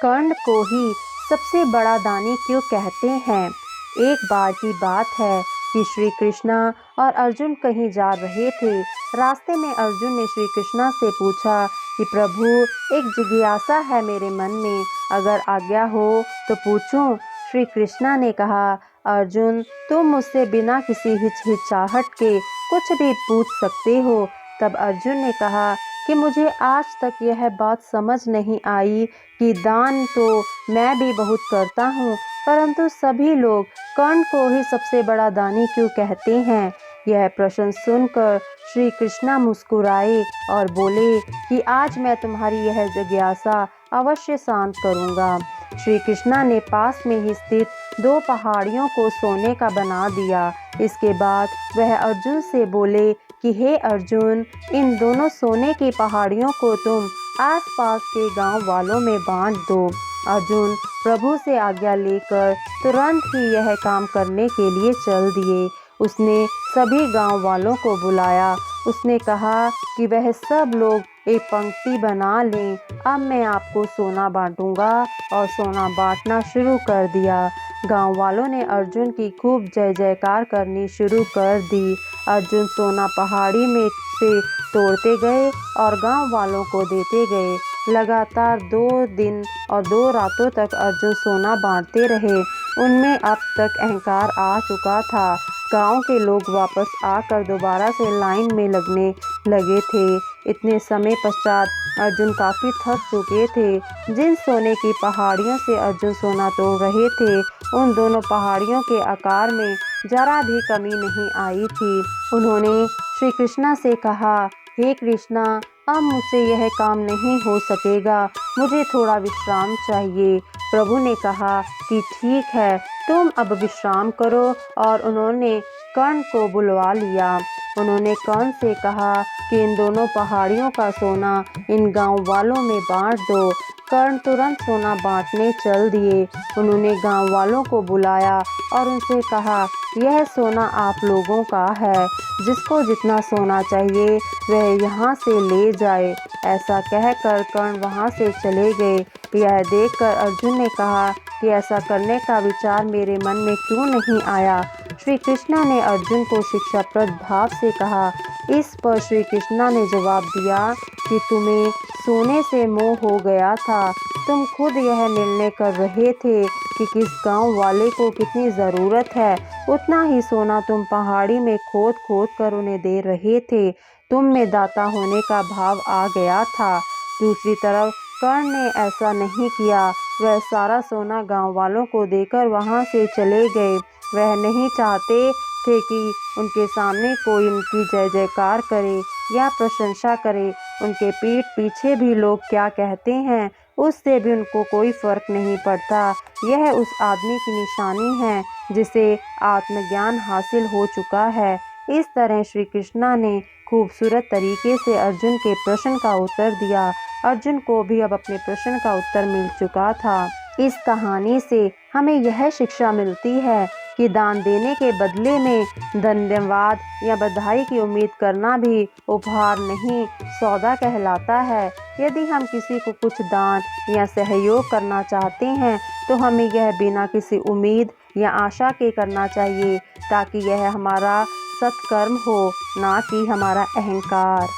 कर्ण को ही सबसे बड़ा दानी क्यों कहते हैं। एक बार की बात है कि श्री कृष्णा और अर्जुन कहीं जा रहे थे। रास्ते में अर्जुन ने श्री कृष्णा से पूछा कि प्रभु, एक जिज्ञासा है मेरे मन में, अगर आज्ञा हो तो पूछूं। श्री कृष्णा ने कहा, अर्जुन, तुम मुझसे बिना किसी हिचकिचाहट के कुछ भी पूछ सकते हो। तब अर्जुन ने कहा कि मुझे आज तक यह बात समझ नहीं आई कि दान तो मैं भी बहुत करता हूँ, परंतु सभी लोग कर्ण को ही सबसे बड़ा दानी क्यों कहते हैं। यह प्रश्न सुनकर श्री कृष्णा मुस्कुराए और बोले कि आज मैं तुम्हारी यह जिज्ञासा अवश्य शांत करूँगा। श्री कृष्णा ने पास में ही स्थित 2 पहाड़ियों को सोने का बना दिया। इसके बाद वह अर्जुन से बोले कि हे अर्जुन, इन दोनों सोने की पहाड़ियों को तुम आसपास के गांव वालों में बांट दो। अर्जुन प्रभु से आज्ञा लेकर तुरंत ही यह काम करने के लिए चल दिए। उसने सभी गांव वालों को बुलाया। उसने कहा कि वह सब लोग एक पंक्ति बना लें। अब मैं आपको सोना बांटूंगा, और सोना बांटना शुरू कर दिया। गांव वालों ने अर्जुन की खूब जय जयकार करनी शुरू कर दी। अर्जुन सोना पहाड़ी में से तोड़ते गए और गांव वालों को देते गए। लगातार 2 दिन और 2 रातों तक अर्जुन सोना बांटते रहे। उनमें अब तक अहंकार आ चुका था। गांव के लोग वापस आकर दोबारा से लाइन में लगने लगे थे। इतने समय पश्चात अर्जुन काफ़ी थक चुके थे। जिन सोने की पहाड़ियों से अर्जुन सोना तोड़ रहे थे, उन दोनों पहाड़ियों के आकार में जरा भी कमी नहीं आई थी। उन्होंने श्री कृष्णा से कहा, हे कृष्णा, अब मुझसे यह काम नहीं हो सकेगा, मुझे थोड़ा विश्राम चाहिए। प्रभु ने कहा कि ठीक है, तुम अब विश्राम करो, और उन्होंने कर्ण को बुलवा लिया। उन्होंने कर्ण से कहा कि इन दोनों पहाड़ियों का सोना इन गांव वालों में बांट दो। कर्ण तुरंत सोना बांटने चल दिए। उन्होंने गांव वालों को बुलाया और उनसे कहा, यह सोना आप लोगों का है, जिसको जितना सोना चाहिए वह यहाँ से ले जाए। ऐसा कहकर कर्ण वहाँ से चले गए। यह देखकर अर्जुन ने कहा कि ऐसा करने का विचार मेरे मन में क्यों नहीं आया। श्री कृष्णा ने अर्जुन को शिक्षाप्रद भाव से कहा। इस पर श्री कृष्णा ने जवाब दिया कि तुम्हें सोने से मोह हो गया था। तुम खुद यह निर्णय कर रहे थे कि किस गांव वाले को कितनी ज़रूरत है, उतना ही सोना तुम पहाड़ी में खोद खोद कर उन्हें दे रहे थे। तुम में दाता होने का भाव आ गया था। दूसरी तरफ कर्ण ने ऐसा नहीं किया। वह सारा सोना गांव वालों को देकर वहां से चले गए। वह नहीं चाहते थे कि उनके सामने कोई उनकी जय जयकार करे या प्रशंसा करे। उनके पीठ पीछे भी लोग क्या कहते हैं, उससे भी उनको कोई फर्क नहीं पड़ता। यह उस आदमी की निशानी है जिसे आत्मज्ञान हासिल हो चुका है। इस तरह श्री कृष्णा ने खूबसूरत तरीके से अर्जुन के प्रश्न का उत्तर दिया। अर्जुन को भी अब अपने प्रश्न का उत्तर मिल चुका था। इस कहानी से हमें यह शिक्षा मिलती है कि दान देने के बदले में धन्यवाद या बधाई की उम्मीद करना भी उपहार नहीं, सौदा कहलाता है। यदि हम किसी को कुछ दान या सहयोग करना चाहते हैं, तो हमें यह बिना किसी उम्मीद या आशा के करना चाहिए, ताकि यह हमारा सत्कर्म हो, ना कि हमारा अहंकार।